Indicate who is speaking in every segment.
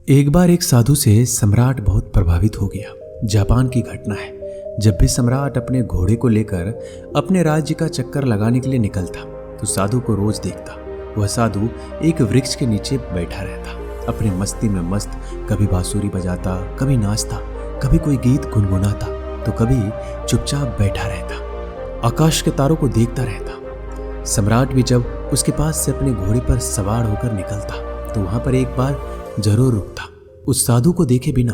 Speaker 1: एक बार एक साधु से सम्राट बहुत प्रभावित हो गया। जापान की घटना है। जब भी सम्राट अपने घोड़े को लेकर अपने राज्य का चक्कर लगाने के लिए निकलता तो साधु को रोज देखता। वह साधु एक वृक्ष के नीचे बैठा रहता, अपनी मस्ती में मस्त, कभी बांसुरी बजाता, कभी नाचता, कभी कोई गीत गुनगुनाता तो कभी चुपचाप बैठा रहता, आकाश के तारों को देखता रहता। सम्राट भी जब उसके पास से अपने घोड़े पर सवार होकर निकलता तो वहां पर एक बार जरूर रुकता। उस साधु को देखे बिना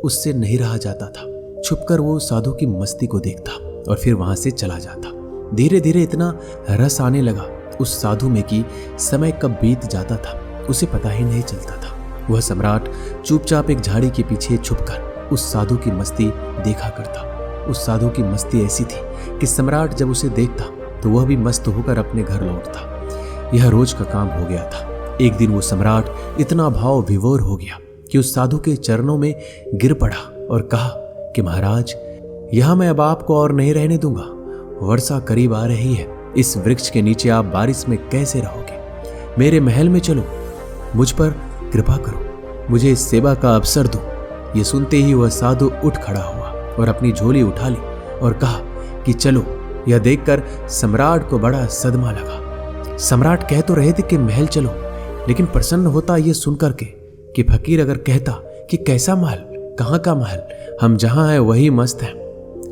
Speaker 1: उससे नहीं रहा जाता था। छुपकर वो साधु की मस्ती को देखता और फिर वहां से चला जाता। धीरे धीरे इतना रस आने लगा उस साधु में कि समय कब बीत जाता था उसे पता ही नहीं चलता था। वह सम्राट चुपचाप एक झाड़ी के पीछे छुपकर उस साधु की मस्ती देखा करता। उस साधु की मस्ती ऐसी थी कि सम्राट जब उसे देखता तो वह भी मस्त होकर अपने घर लौटता। यह रोज का काम हो गया था। एक दिन वो सम्राट इतना भाव विभोर हो गया कि उस साधु के चरणों में गिर पड़ा और कहा कि महाराज, यहां मैं अब आपको और नहीं रहने दूंगा। वर्षा करीब आ रही है, इस वृक्ष के नीचे आप बारिश में कैसे रहोगे? मेरे महल में चलो, मुझ पर कृपा करो, मुझे इस सेवा का अवसर दो। ये सुनते ही वह साधु उठ खड़ा हुआ और अपनी झोली उठा ली और कहा कि चलो। यह देखकर सम्राट को बड़ा सदमा लगा। सम्राट कह तो रहे थे कि महल चलो, लेकिन प्रसन्न होता यह सुनकर के कि फकीर अगर कहता कि कैसा महल, कहाँ का महल, हम जहां हैं वही मस्त हैं,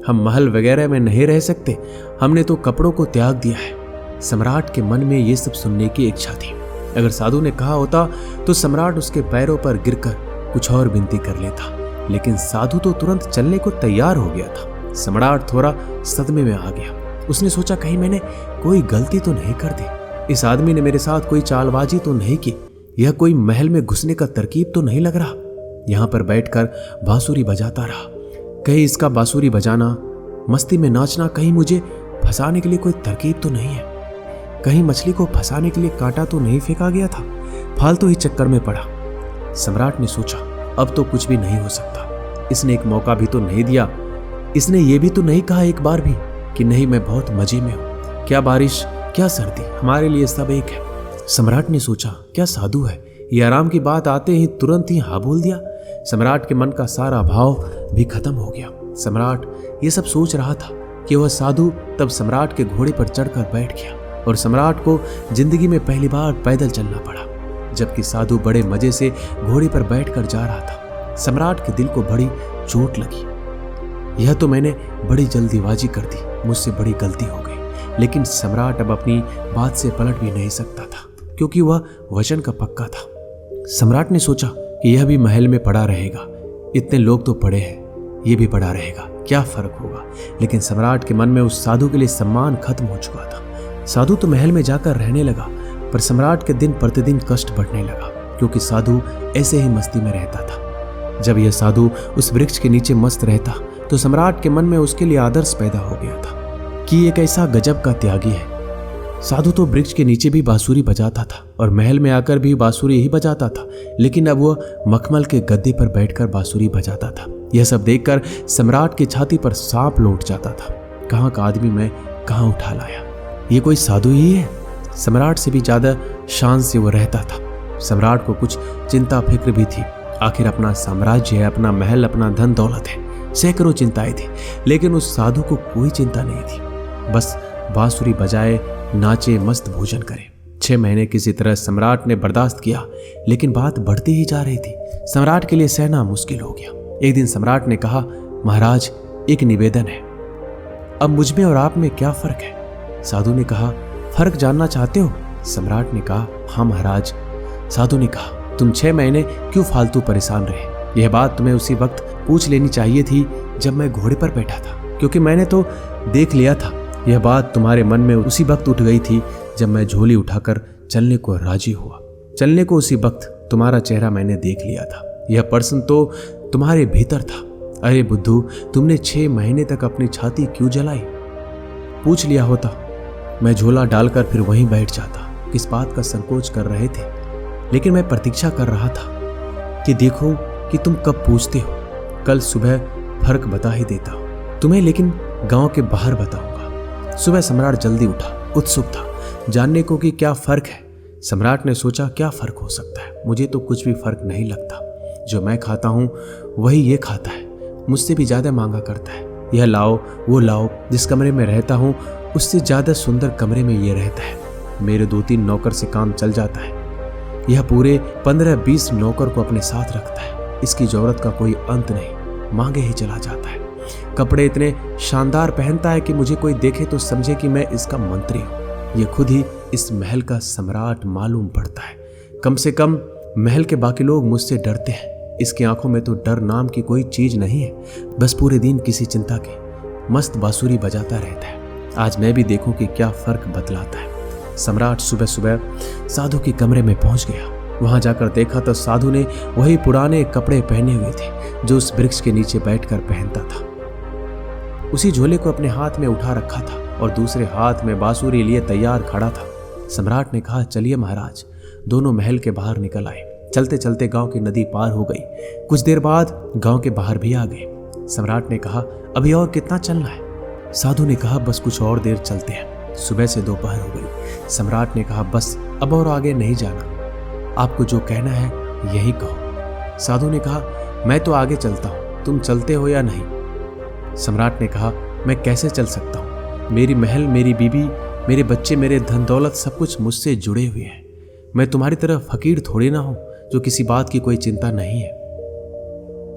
Speaker 1: हम महल वगैरह में नहीं रह सकते, हमने तो कपड़ों को त्याग दिया है। सम्राट के मन में ये सब सुनने की इच्छा थी। अगर साधु ने कहा होता तो सम्राट उसके पैरों पर गिरकर कुछ और विनती कर लेता, लेकिन साधु तो तुरंत चलने को तैयार हो गया था। सम्राट थोड़ा सदमे में आ गया। उसने सोचा कहीं मैंने कोई गलती तो नहीं कर दी, इस आदमी ने मेरे साथ कोई चालबाजी तो नहीं की, यह कोई महल में घुसने का तरकीब तो नहीं लग रहा। यहां पर बैठकर बांसुरी बजाता रहा, कहीं इसका बांसुरी बजाना, मस्ती में नाचना कहीं मुझे फंसाने के लिए कोई तरकीब तो नहीं है, कहीं मछली को फंसाने के लिए कांटा तो नहीं फेंका गया था, फालतू ही चक्कर में पड़ा। सम्राट ने सोचा अब तो कुछ भी नहीं हो सकता। इसने एक मौका भी तो नहीं दिया, इसने ये भी तो नहीं कहा एक बार भी कि नहीं मैं बहुत मजे में हूं, क्या बारिश क्या सर्दी, हमारे लिए सब एक है। सम्राट ने सोचा क्या साधु है, ये आराम की बात आते ही तुरंत ही हाँ बोल दिया। सम्राट के मन का सारा भाव भी खत्म हो गया। सम्राट ये सब सोच रहा था कि वह साधु तब सम्राट के घोड़े पर चढ़कर बैठ गया और सम्राट को जिंदगी में पहली बार पैदल चलना पड़ा, जबकि साधु बड़े मजे से घोड़े पर बैठकर जा रहा था। सम्राट के दिल को बड़ी चोट लगी। यह तो मैंने बड़ी जल्दीबाजी कर दी, मुझसे बड़ी गलती हो गई। लेकिन सम्राट अब अपनी बात से पलट भी नहीं सकता था क्योंकि वह वचन का पक्का था। सम्राट ने सोचा कि यह भी महल में पड़ा रहेगा, इतने लोग तो पड़े हैं, यह भी पड़ा रहेगा, क्या फर्क होगा। लेकिन सम्राट के मन में उस साधु के लिए सम्मान खत्म हो चुका था। साधु तो महल में जाकर रहने लगा, पर सम्राट के दिन प्रतिदिन कष्ट बढ़ने लगा क्योंकि साधु ऐसे ही मस्ती में रहता था। जब यह साधु उस वृक्ष के नीचे मस्त रहता तो सम्राट के मन में उसके लिए आदर्श पैदा हो गया था कि एक ऐसा गजब का त्यागी है। साधु तो वृक्ष के नीचे भी बांसुरी बजाता था और महल में आकर भी बांसुरी ही बजाता था, लेकिन अब वह मखमल के गद्दे पर बैठकर बांसुरी बजाता था। यह सब देखकर सम्राट की छाती पर सांप लौट जाता था। कहाँ का आदमी मैं कहाँ उठा लाया, ये कोई साधु ही है। सम्राट से भी ज्यादा शान से वो रहता था। सम्राट को कुछ चिंता फिक्र भी थी, आखिर अपना साम्राज्य है, अपना महल, अपना धन दौलत है, सैकड़ों चिंताएं थी, लेकिन उस साधु को कोई चिंता नहीं थी। बस बांसुरी बजाए, नाचे, मस्त भोजन करे। 6 महीने किसी तरह सम्राट ने बर्दाश्त किया, लेकिन बात बढ़ती ही जा रही थी। सम्राट के लिए सहना मुश्किल हो गया। एक दिन सम्राट ने कहा, महाराज एक निवेदन है, अब मुझ में और आप में क्या फर्क है? साधु ने कहा, फर्क जानना चाहते हो? सम्राट ने कहा, हाँ महाराज। साधु ने कहा, तुम 6 महीने क्यों फालतू परेशान रहे? यह बात तुम्हें उसी वक्त पूछ लेनी चाहिए थी जब मैं घोड़े पर बैठा था, क्योंकि मैंने तो देख लिया था। यह बात तुम्हारे मन में उसी वक्त उठ गई थी जब मैं झोली उठाकर चलने को राजी हुआ। चलने को उसी वक्त तुम्हारा चेहरा मैंने देख लिया था। यह प्रश्न तो तुम्हारे भीतर था। अरे बुद्धू, तुमने 6 महीने तक अपनी छाती क्यों जलाई? पूछ लिया होता, मैं झोला डालकर फिर वहीं बैठ जाता। किस बात का संकोच कर रहे थे? लेकिन मैं प्रतीक्षा कर रहा था कि देखो कि तुम कब पूछते हो। कल सुबह फर्क बता ही देता हूं तुम्हें, लेकिन गांव के बाहर बताऊंगा। सुबह सम्राट जल्दी उठा, उत्सुक था जानने को कि क्या फर्क है। सम्राट ने सोचा क्या फर्क हो सकता है, मुझे तो कुछ भी फर्क नहीं लगता। जो मैं खाता हूँ वही ये खाता है, मुझसे भी ज्यादा मांगा करता है। यह लाओ वो लाओ, जिस कमरे में रहता हूँ उससे ज्यादा सुंदर कमरे में ये रहता है। मेरे 2-3 नौकर से काम चल जाता है। यह पूरे 15-20 नौकर को अपने साथ रखता है। इसकी जरूरत का कोई अंत नहीं, मांगे ही चला जाता है। कपड़े इतने शानदार पहनता है कि मुझे कोई देखे तो समझे कि मैं इसका मंत्री हूँ। ये खुद ही इस महल का सम्राट मालूम पड़ता है। कम से कम महल के बाकी लोग मुझसे डरते हैं। इसकी आंखों में तो डर नाम की कोई चीज नहीं है। बस पूरे दिन किसी चिंता की मस्त बांसुरी बजाता रहता है। आज मैं भी देखूं कि क्या फर्क बतलाता है। सम्राट सुबह सुबह साधु के कमरे में पहुंच गया। वहां जाकर देखा तो साधु ने वही पुराने कपड़े पहने हुए थे जो उस वृक्ष के नीचे बैठकर पहनता था। उसी झोले को अपने हाथ में उठा रखा था और दूसरे हाथ में बांसुरी लिए तैयार खड़ा था। सम्राट ने कहा, चलिए महाराज। दोनों महल के बाहर निकल आए। चलते चलते गांव की नदी पार हो गई। कुछ देर बाद गांव के बाहर भी आ गए। सम्राट ने कहा, अभी और कितना चलना है? साधु ने कहा, बस कुछ और देर चलते हैं। सुबह से दोपहर हो गई। सम्राट ने कहा, बस अब और आगे नहीं जाना, आपको जो कहना है यही कहो। साधु ने कहा, मैं तो आगे चलता हूं, तुम चलते हो या नहीं? सम्राट ने कहा, मैं कैसे चल सकता हूं? मेरी महल, मेरी बीबी, मेरे बच्चे, मेरे धन दौलत सब कुछ मुझसे जुड़े हुए हैं। मैं तुम्हारी तरह फकीर थोड़ी ना हूं जो किसी बात की कोई चिंता नहीं है।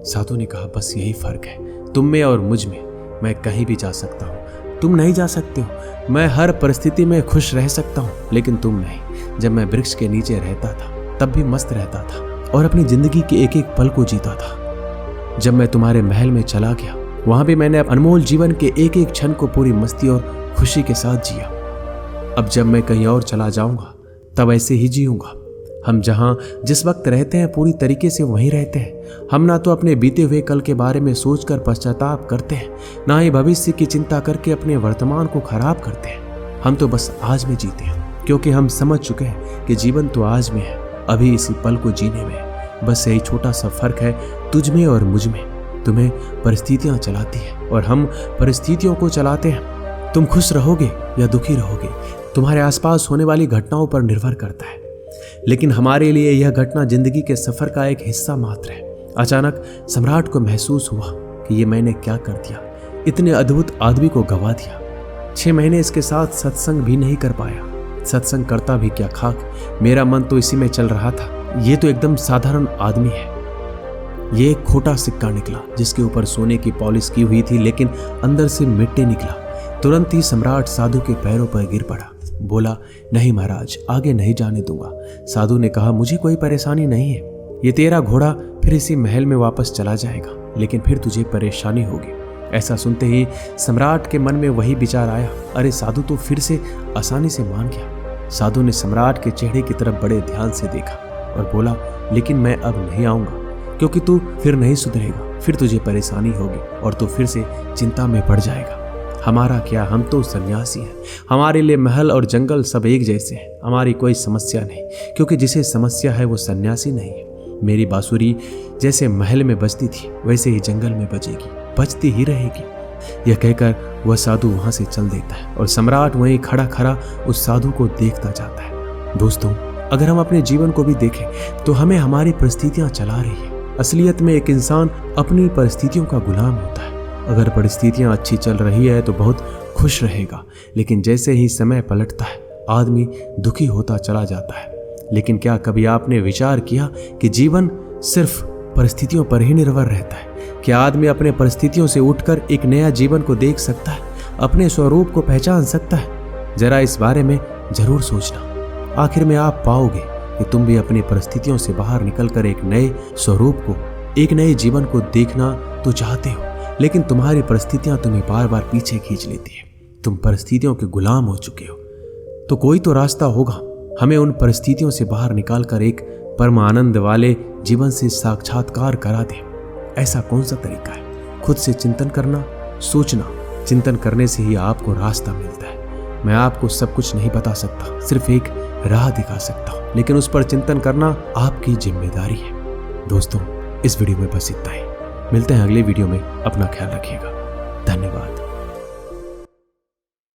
Speaker 1: साधु ने कहा, बस यही फर्क है तुम में और मुझ में। मैं कहीं भी जा सकता हूं, तुम नहीं जा सकते हो। मैं हर परिस्थिति में खुश रह सकता हूं, लेकिन तुम नहीं। जब मैं वृक्ष के नीचे रहता था तब भी मस्त रहता था और अपनी जिंदगी के एक एक पल को जीता था। जब मैं तुम्हारे महल में चला गया वहां भी मैंने अनमोल जीवन के एक एक क्षण को पूरी मस्ती और खुशी के साथ जिया। अब जब मैं कहीं और चला जाऊंगा तब ऐसे ही जीऊंगा। हम जहां जिस वक्त रहते हैं पूरी तरीके से वहीं रहते हैं। हम ना तो अपने बीते हुए कल के बारे में सोचकर पश्चाताप करते हैं, ना ही भविष्य की चिंता करके अपने वर्तमान को खराब करते हैं। हम तो बस आज में जीते हैं, क्योंकि हम समझ चुके हैं कि जीवन तो आज में है, अभी इसी पल को जीने में है। बस यही छोटा सा फर्क है तुझ में और मुझ में। तुम्हें परिस्थितियां चलाती है और हम परिस्थितियों को चलाते हैं। तुम खुश रहोगे या दुखी रहोगे तुम्हारे आसपास होने वाली घटनाओं पर निर्भर करता है, लेकिन हमारे लिए यह घटना जिंदगी के सफर का एक हिस्सा मात्र है। अचानक सम्राट को महसूस हुआ कि ये मैंने क्या कर दिया। इतने अद्भुत आदमी को गवा दिया। 6 महीने इसके साथ सत्संग भी नहीं कर पाया। सत्संग करता भी क्या खाक, मेरा मन तो इसी में चल रहा था। ये तो एकदम साधारण आदमी है। ये एक खोटा सिक्का निकला जिसके ऊपर सोने की पॉलिश की हुई थी, लेकिन अंदर से मिट्टी निकला। तुरंत ही सम्राट साधु के पैरों पर गिर पड़ा। बोला, नहीं महाराज, आगे नहीं जाने दूंगा। साधु ने कहा, मुझे कोई परेशानी नहीं है। ये तेरा घोड़ा फिर इसी महल में वापस चला जाएगा, लेकिन फिर तुझे परेशानी होगी। ऐसा सुनते ही सम्राट के मन में वही विचार आया, अरे साधु तो फिर से आसानी से मान गया। साधु ने सम्राट के चेहरे की तरफ बड़े ध्यान से देखा और बोला, लेकिन मैं अब नहीं आऊंगा, क्योंकि तू फिर नहीं सुधरेगा। फिर तुझे परेशानी होगी और तू फिर से चिंता में पड़ जाएगा। हमारा क्या, हम तो सन्यासी हैं। हमारे लिए महल और जंगल सब एक जैसे हैं। हमारी कोई समस्या नहीं, क्योंकि जिसे समस्या है वो सन्यासी नहीं है। मेरी बांसुरी जैसे महल में बजती थी वैसे ही जंगल में बजेगी, बजती ही रहेगी। यह कहकर वह साधु वहां से चल देता है और सम्राट वहीं खड़ा खड़ा उस साधु को देखता जाता है। दोस्तों, अगर हम अपने जीवन को भी देखें तो हमें हमारी परिस्थितियां चला रही है। असलियत में एक इंसान अपनी परिस्थितियों का गुलाम होता है। अगर परिस्थितियां अच्छी चल रही है तो बहुत खुश रहेगा, लेकिन जैसे ही समय पलटता है आदमी दुखी होता चला जाता है। लेकिन क्या कभी आपने विचार किया कि जीवन सिर्फ परिस्थितियों पर ही निर्भर रहता है? क्या आदमी अपने परिस्थितियों से उठकर एक नया जीवन को देख सकता है, अपने स्वरूप को पहचान सकता है? जरा इस बारे में जरूर सोचना। आखिर में आप पाओगे कि तुम भी अपनी परिस्थितियों से बाहर निकलकर एक नए स्वरूप को, एक नए जीवन को देखना तो चाहते हो, लेकिन तुम्हारी परिस्थितियां तुम्हें बार बार पीछे खींच लेती है। तुम परिस्थितियों के गुलाम हो चुके हो। तो कोई तो रास्ता होगा हमें उन परिस्थितियों से बाहर निकालकर एक परम आनंद वाले जीवन से साक्षात्कार करा दे। ऐसा कौन सा तरीका है? खुद से चिंतन करना, सोचना। चिंतन करने से ही आपको रास्ता मिलता है। मैं आपको सब कुछ नहीं बता सकता, सिर्फ एक राह दिखा सकता हूं, लेकिन उस पर चिंतन करना आपकी जिम्मेदारी है। दोस्तों, इस वीडियो में बस इतना ही। मिलते हैं अगले वीडियो में। अपना ख्याल रखिएगा। धन्यवाद।